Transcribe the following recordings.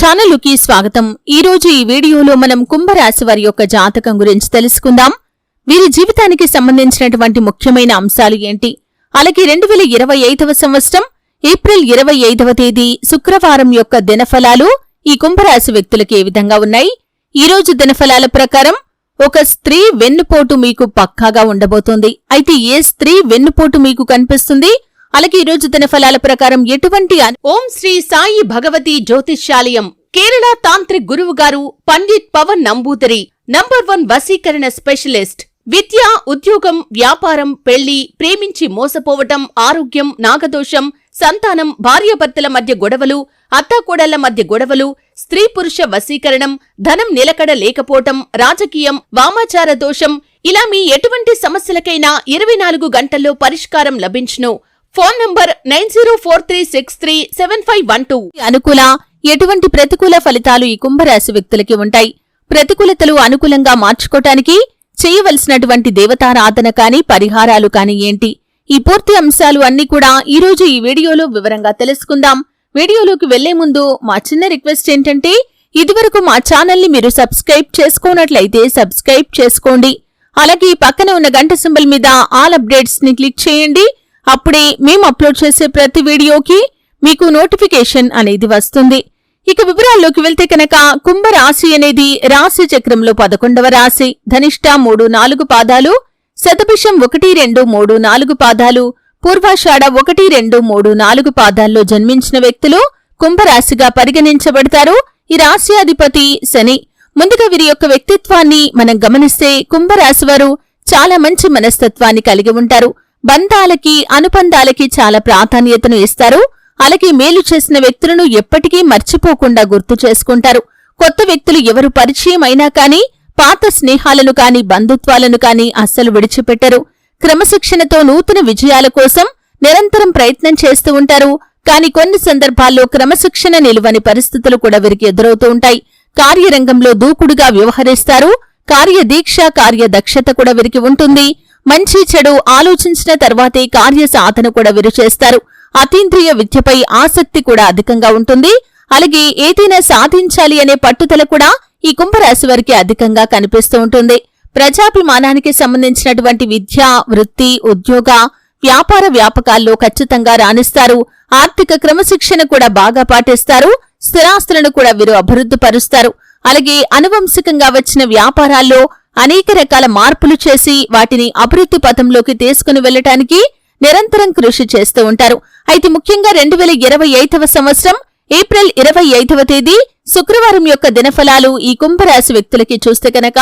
ఛానలుకి స్వాగతం. ఈరోజు ఈ వీడియోలో మనం కుంభరాశి వారి యొక్క జాతకం గురించి తెలుసుకుందాం. వీరి జీవితానికి సంబంధించినటువంటి ముఖ్యమైన అంశాలు ఏంటి, అలాగే 2025వ సంవత్సరం ఏప్రిల్ 25వ తేదీ శుక్రవారం యొక్క దినఫలాలు ఈ కుంభరాశి వ్యక్తులకు ఏ విధంగా ఉన్నాయి. ఈరోజు దినఫలాల ప్రకారం ఒక స్త్రీ వెన్నుపోటు మీకు పక్కాగా ఉండబోతోంది. అయితే ఏ స్త్రీ వెన్నుపోటు మీకు కనిపిస్తుంది, అలాగే ఈరోజు దినఫలాల ప్రకారం ఎటువంటి ఓం శ్రీ సాయి భగవతి జ్యోతిష్యాలయం కేరళ తాంత్రిక్ గురువు గారు పండిత్ పవన్ నంబూదరి నంబర్ 1 వశీకరణ స్పెషలిస్ట్. విద్య, ఉద్యోగం, వ్యాపారం, పెళ్లి, ప్రేమించి మోసపోవటం, ఆరోగ్యం, నాగదోషం, సంతానం, భార్యాభర్తల మధ్య గొడవలు, అత్తాకోడళ్ల మధ్య గొడవలు, స్త్రీ పురుష వశీకరణం, ధనం నిలకడ లేకపోవటం, రాజకీయం, వామాచార దోషం, ఇలా మీ ఎటువంటి సమస్యలకైనా 24 గంటల్లో పరిష్కారం లభించును. Phone number 9043637512. అనుకూల, ఎటువంటి ప్రతికూల ఫలితాలు ఈ కుంభరాశి వ్యక్తులకి ఉంటాయి. ప్రతికూలతలు అనుకూలంగా మార్చుకోటానికి చేయవలసినటువంటి దేవతారాధన కాని పరిహారాలు కాని ఏంటి, ఈ పూర్తి అంశాలు అన్ని కూడా ఈరోజు ఈ వీడియోలో వివరంగా తెలుసుకుందాం. వీడియోలోకి వెళ్లే ముందు మా చిన్న రిక్వెస్ట్ ఏంటంటే, ఇదివరకు మా ఛానల్ ని మీరు సబ్స్క్రైబ్ చేసుకోనట్లయితే సబ్స్క్రైబ్ చేసుకోండి. అలాగే పక్కన ఉన్న గంట సింబల్ మీద ఆల్ అప్డేట్స్ ని క్లిక్ చేయండి. అప్పుడే మేము అప్లోడ్ చేసే ప్రతి వీడియోకి మీకు నోటిఫికేషన్ అనేది వస్తుంది. ఇక వివరాల్లోకి వెళ్తే కనుక, కుంభరాశి అనేది రాశి చక్రంలో 11వ రాశి. ధనిష్ట 3-4 పాదాలు, శతభిషం 1-2-3-4 పాదాలు, పూర్వాషాఢ 1-2-3-4 పాదాల్లో జన్మించిన వ్యక్తులు కుంభరాశిగా పరిగణించబడతారు. ఈ రాశి అధిపతి శని. ముందుగా వీరి యొక్క వ్యక్తిత్వాన్ని మనం గమనిస్తే, కుంభరాశి వారు చాలా మంచి మనస్తత్వాన్ని కలిగి ఉంటారు. బంధాలకి, అనుబంధాలకి చాలా ప్రాధాన్యతను ఇస్తారు. అలాగే మేలు చేసిన వ్యక్తులను ఎప్పటికీ మర్చిపోకుండా గుర్తు చేసుకుంటారు. కొత్త వ్యక్తులు ఎవరు పరిచయం అయినా కానీ పాత స్నేహాలను కాని బంధుత్వాలను కాని అస్సలు విడిచిపెట్టరు. క్రమశిక్షణతో నూతన విజయాల కోసం నిరంతరం ప్రయత్నం చేస్తూ ఉంటారు. కాని కొన్ని సందర్భాల్లో క్రమశిక్షణ నిలువని పరిస్థితులు కూడా వీరికి ఎదురవుతూ ఉంటాయి. కార్యరంగంలో దూకుడుగా వ్యవహరిస్తారు. కార్యదీక్ష, కార్యదక్షత కూడా వీరికి ఉంటుంది. మంచి చెడు ఆలోచించిన తర్వాతే కార్య సాధన కూడా వీరు చేస్తారు. అతీంద్రియ విద్యపై ఆసక్తి కూడా అధికంగా ఉంటుంది. అలాగే ఏదైనా సాధించాలి అనే పట్టుదల కూడా ఈ కుంభరాశి వారికి అధికంగా కనిపిస్తూ ఉంటుంది. ప్రజాభిమానానికి సంబంధించినటువంటి విద్య, వృత్తి, ఉద్యోగ, వ్యాపార వ్యాపకాల్లో ఖచ్చితంగా రాణిస్తారు. ఆర్థిక క్రమశిక్షణ కూడా బాగా పాటిస్తారు. స్థిరాస్తులను కూడా వీరు అభివృద్ధి పరుస్తారు. అలాగే అనువంశికంగా వచ్చిన వ్యాపారాల్లో అనేక రకాల మార్పులు చేసి వాటిని అభివృద్ధి పథంలోకి తీసుకుని వెళ్లటానికి నిరంతరం కృషి చేస్తూ ఉంటారు. అయితే ముఖ్యంగా 2025వ సంవత్సరం ఏప్రిల్ 25వ తేదీ శుక్రవారం యొక్క దినఫలాలు ఈ కుంభరాశి వ్యక్తులకి చూస్తే కనుక,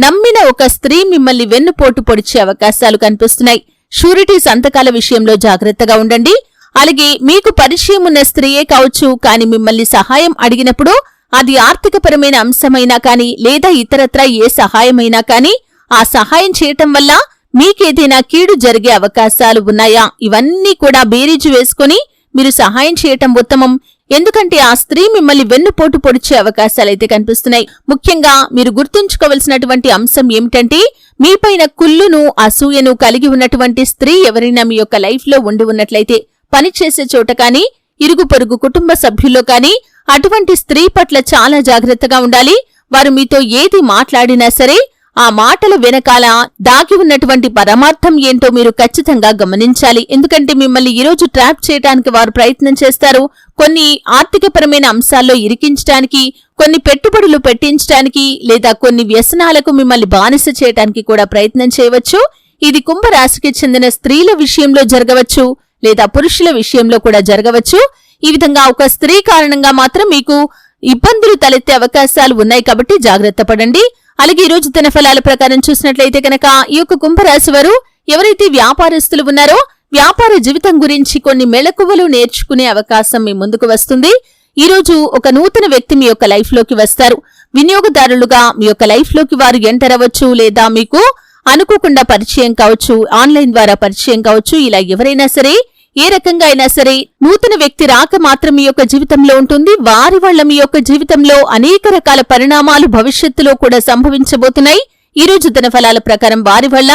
నమ్మిన ఒక స్త్రీ మిమ్మల్ని వెన్నుపోటు పొడిచే అవకాశాలు కనిపిస్తున్నాయి. షూరిటీ సంతకాల విషయంలో జాగ్రత్తగా ఉండండి. అలాగే మీకు పరిచయం ఉన్న స్త్రీయే కావచ్చు, కాని మిమ్మల్ని సహాయం అడిగినప్పుడు అది ఆర్థికపరమైన అంశమైనా కాని లేదా ఇతరత్రా ఏ సహాయమైనా కాని ఆ సహాయం చేయటం వల్ల మీకేదైనా కీడు జరిగే అవకాశాలు ఉన్నాయా, ఇవన్నీ కూడా బేరీజు వేసుకుని మీరు సహాయం చేయటం ఉత్తమం. ఎందుకంటే ఆ స్త్రీ మిమ్మల్ని వెన్నుపోటు పొడిచే అవకాశాలైతే కనిపిస్తున్నాయి. ముఖ్యంగా మీరు గుర్తుంచుకోవలసినటువంటి అంశం ఏమిటంటే, మీపైన కుళ్ళును, అసూయను కలిగి ఉన్నటువంటి స్త్రీ ఎవరైనా మీ యొక్క లైఫ్ లో ఉండి ఉన్నట్లయితే, పనిచేసే చోట కాని, ఇరుగు పొరుగు కుటుంబ సభ్యుల్లో కాని అటువంటి స్త్రీ పట్ల చాలా జాగ్రత్తగా ఉండాలి. వారు మీతో ఏది మాట్లాడినా సరే ఆ మాటల వెనకాల దాగి ఉన్నటువంటి పరమార్థం ఏంటో మీరు ఖచ్చితంగా గమనించాలి. ఎందుకంటే మిమ్మల్ని ఈరోజు ట్రాప్ చేయడానికి వారు ప్రయత్నం చేస్తారు. కొన్ని ఆర్థికపరమైన అంశాల్లో ఇరికించడానికి, కొన్ని పెట్టుబడులు పెట్టించడానికి, లేదా కొన్ని వ్యసనాలకు మిమ్మల్ని బానిస చేయడానికి కూడా ప్రయత్నం చేయవచ్చు. ఇది కుంభరాశికి చెందిన స్త్రీల విషయంలో జరగవచ్చు, లేదా పురుషుల విషయంలో కూడా జరగవచ్చు. ఈ విధంగా ఒక స్త్రీ కారణంగా మాత్రం మీకు ఇబ్బందులు తలెత్తే అవకాశాలు ఉన్నాయి. కాబట్టి జాగ్రత్త పడండి. అలాగే ఈ రోజు దినఫలాల ప్రకారం చూసినట్లయితే కనుక, ఈ యొక్క కుంభరాశి వారు ఎవరైతే వ్యాపారస్తులు ఉన్నారో వ్యాపార జీవితం గురించి కొన్ని మెళకువలు నేర్చుకునే అవకాశం మీ ముందుకు వస్తుంది. ఈ రోజు ఒక నూతన వ్యక్తి మీ యొక్క లైఫ్ లోకి వస్తారు. వినియోగదారులుగా మీ యొక్క లైఫ్ లోకి వారు ఎంటర్ అవ్వచ్చు, లేదా మీకు అనుకోకుండా పరిచయం కావచ్చు, ఆన్లైన్ ద్వారా పరిచయం కావచ్చు. ఇలా ఎవరైనా సరే, ఏ రకంగా అయినా సరే నూతన వ్యక్తి రాక మాత్రం మీ యొక్క జీవితంలో ఉంటుంది. వారి వల్ల మీ యొక్క జీవితంలో అనేక రకాల పరిణామాలు భవిష్యత్తులో కూడా సంభవించబోతున్నాయి. ఈ రోజు దినఫలాల ప్రకారం వారి వల్ల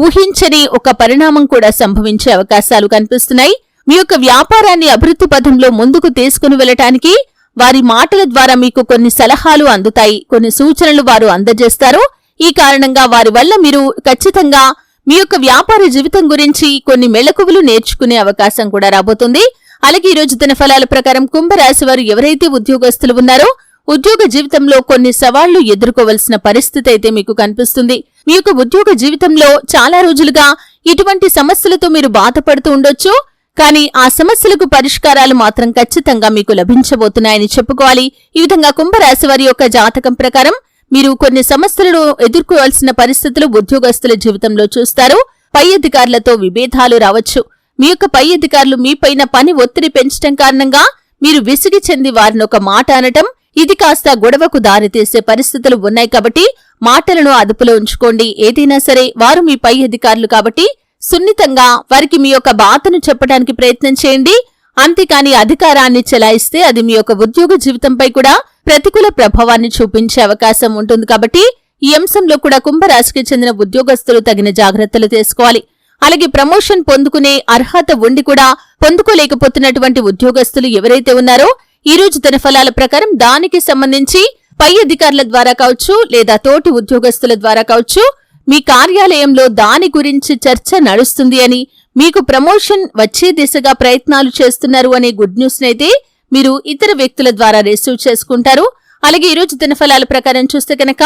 ఊహించని ఒక పరిణామం కూడా సంభవించే అవకాశాలు కనిపిస్తున్నాయి. మీ యొక్క వ్యాపారాన్ని అభివృద్ధి పథంలో ముందుకు తీసుకుని వెళ్లటానికి వారి మాటల ద్వారా మీకు కొన్ని సలహాలు అందుతాయి, కొన్ని సూచనలు వారు అందజేస్తారు. ఈ కారణంగా వారి వల్ల మీరు ఖచ్చితంగా మీ యొక్క వ్యాపార జీవితం గురించి కొన్ని మెళకువలు నేర్చుకునే అవకాశం కూడా రాబోతుంది. అలాగే ఈ రోజు దినఫలాల ప్రకారం కుంభరాశి వారు ఎవరైతే ఉద్యోగస్తులు ఉన్నారో ఉద్యోగ జీవితంలో కొన్ని సవాళ్లు ఎదుర్కోవలసిన పరిస్థితి అయితే మీకు కనిపిస్తుంది. మీ యొక్క ఉద్యోగ జీవితంలో చాలా రోజులుగా ఇటువంటి సమస్యలతో మీరు బాధపడుతూ ఉండొచ్చు. కానీ ఆ సమస్యలకు పరిష్కారాలు మాత్రం ఖచ్చితంగా మీకు లభించబోతున్నాయని చెప్పుకోవాలి. ఈ విధంగా కుంభరాశి వారి యొక్క జాతకం ప్రకారం మీరు కొన్ని సమస్యలను ఎదుర్కోవాల్సిన పరిస్థితులు ఉద్యోగస్తుల జీవితంలో చూస్తారు. పై అధికారులతో విభేదాలు రావచ్చు. మీ యొక్క పై అధికారులు మీపైన పని ఒత్తిడి పెంచడం కారణంగా మీరు విసిగి చెంది వారిని ఒక మాట అనటం, ఇది కాస్త గొడవకు దారితీసే పరిస్థితులు ఉన్నాయి. కాబట్టి మాటలను అదుపులో ఉంచుకోండి. ఏదైనా సరే వారు మీ పై అధికారులు కాబట్టి సున్నితంగా వారికి మీ యొక్క బాధను చెప్పడానికి ప్రయత్నం చేయండి. అంతేకాని అధికారాన్ని చెలాయిస్తే అది మీ యొక్క ఉద్యోగ జీవితంపై కూడా ప్రతికూల ప్రభావాన్ని చూపించే అవకాశం ఉంటుంది. కాబట్టి ఈ అంశంలో కూడా కుంభరాశికి చెందిన ఉద్యోగస్తులు తగిన జాగ్రత్తలు తీసుకోవాలి. అలాగే ప్రమోషన్ పొందుకునే అర్హత ఉండి కూడా పొందుకోలేకపోతున్నటువంటి ఉద్యోగస్తులు ఎవరైతే ఉన్నారో ఈ రోజు దినఫలాల ప్రకారం దానికి సంబంధించి పై అధికారుల ద్వారా కావచ్చు లేదా తోటి ఉద్యోగస్తుల ద్వారా కావచ్చు మీ కార్యాలయంలో దాని గురించి చర్చ నడుస్తుంది అని, మీకు ప్రమోషన్ వచ్చే దిశగా ప్రయత్నాలు చేస్తున్నారు అనే గుడ్ న్యూస్ నైతే మీరు ఇతర వ్యక్తుల ద్వారా రిసీవ్ చేసుకుంటారు. అలాగే ఈ రోజు దినఫలాల ప్రకారం చూస్తే కనుక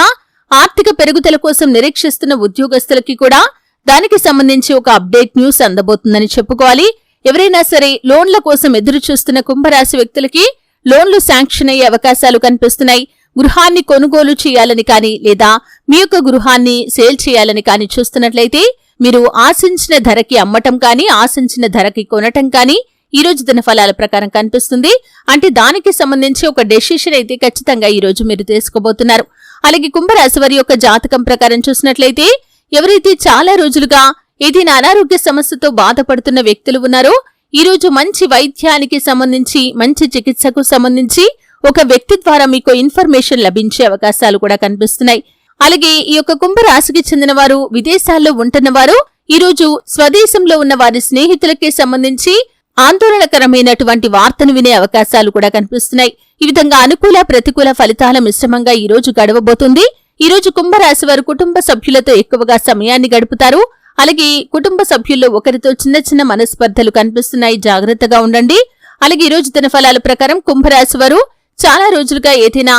ఆర్థిక పెరుగుదల కోసం నిరీక్షిస్తున్న ఉద్యోగస్తులకి కూడా దానికి సంబంధించి ఒక అప్డేట్ న్యూస్ అందబోతుందని చెప్పుకోవాలి. ఎవరైనా సరే లోన్ల కోసం ఎదురు చూస్తున్న కుంభరాశి వ్యక్తులకి లోన్లు శాంక్షన్ అయ్యే అవకాశాలు కనిపిస్తున్నాయి. గృహాన్ని కొనుగోలు చేయాలని కానీ లేదా మీ యొక్క గృహాన్ని సేల్ చేయాలని కానీ చూస్తున్నట్లయితే మీరు ఆశించిన ధరకి అమ్మటం కానీ ఆశించిన ధరకి కొనటం కానీ ఈ రోజు దినఫలాల ప్రకారం కనిపిస్తుంది. అంటే దానికి సంబంధించి ఒక డెసిషన్ అయితే ఖచ్చితంగా ఈ రోజు మీరు తీసుకోబోతున్నారు. అలాగే కుంభరాశి వారి యొక్క జాతకం ప్రకారం చూసినట్లయితే ఎవరైతే చాలా రోజులుగా ఏదైనా అనారోగ్య సమస్యతో బాధపడుతున్న వ్యక్తులు ఉన్నారో ఈ రోజు మంచి వైద్యానికి సంబంధించి మంచి చికిత్సకు సంబంధించి ఒక వ్యక్తి ద్వారా మీకు ఇన్ఫర్మేషన్ లభించే అవకాశాలు కూడా కనిపిస్తున్నాయి. అలాగే ఈ యొక్క కుంభరాశికి చెందిన వారు విదేశాల్లో ఉంటున్నవారు ఈ రోజు స్వదేశంలో ఉన్న వారి స్నేహితులకి సంబంధించి ఆందోళనకరమైనటువంటి వార్తను వినే అవకాశాలు కూడా కనిపిస్తున్నాయి. ఈ విధంగా అనుకూల ప్రతికూల ఫలితాల మిశ్రమంగా ఈ రోజు గడవబోతుంది. ఈ రోజు కుంభరాశి వారు కుటుంబ సభ్యులతో ఎక్కువగా సమయాన్ని గడుపుతారు. అలాగే కుటుంబ సభ్యుల్లో ఒకరితో చిన్న చిన్న మనస్పర్ధలు కనిపిస్తున్నాయి, జాగ్రత్తగా ఉండండి. అలాగే ఈ రోజు దినఫలాల ప్రకారం కుంభరాశి వారు చాలా రోజులుగా ఏదైనా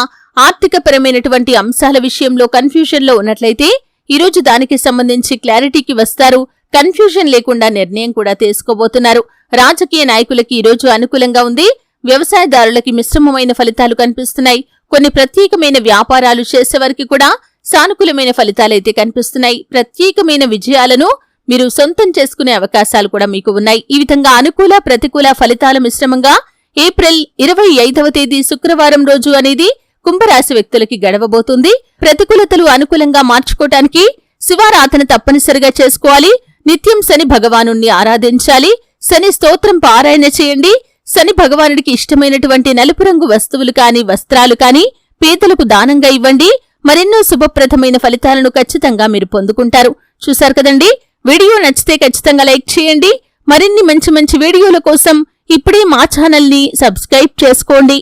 ఆర్థికపరమైనటువంటి అంశాల విషయంలో కన్ఫ్యూజన్ లో ఉన్నట్లయితే ఈ రోజు దానికి సంబంధించి క్లారిటీకి వస్తారు. కన్ఫ్యూజన్ లేకుండా నిర్ణయం కూడా తీసుకోబోతున్నారు. రాజకీయ నాయకులకి ఈ రోజు అనుకూలంగా ఉంది. వ్యవసాయదారులకి మిశ్రమమైన ఫలితాలు కనిపిస్తున్నాయి. కొన్ని ప్రత్యేకమైన వ్యాపారాలు చేసేవారికి కూడా సానుకూలమైన ఫలితాలైతే కనిపిస్తున్నాయి. ప్రత్యేకమైన విజయాలను మీరు సొంతం చేసుకునే అవకాశాలు కూడా మీకు ఉన్నాయి. ఈ విధంగా అనుకూల ప్రతికూల ఫలితాల మిశ్రమంగా ఏప్రిల్ 25వ తేదీ శుక్రవారం రోజు అనేది కుంభరాశి వ్యక్తులకి గడవబోతుంది. ప్రతికూలతలు అనుకూలంగా మార్చుకోవటానికి శివారాధన తప్పనిసరిగా చేసుకోవాలి. నిత్యం శని భగవానుణ్ణి ఆరాధించాలి. శని స్తోత్రం పారాయణ చేయండి. శని భగవానుడికి ఇష్టమైనటువంటి నలుపు రంగు వస్తువులు కాని వస్త్రాలు కాని పేదలకు దానంగా ఇవ్వండి. మరెన్నో శుభప్రదమైన ఫలితాలను ఖచ్చితంగా మీరు పొందుకుంటారు. చూశారు కదండి, వీడియో నచ్చితే ఖచ్చితంగా లైక్ చేయండి. మరిన్ని మంచి మంచి వీడియోల కోసం ఇప్పుడే మా ఛానల్ని సబ్స్క్రైబ్ చేసుకోండి.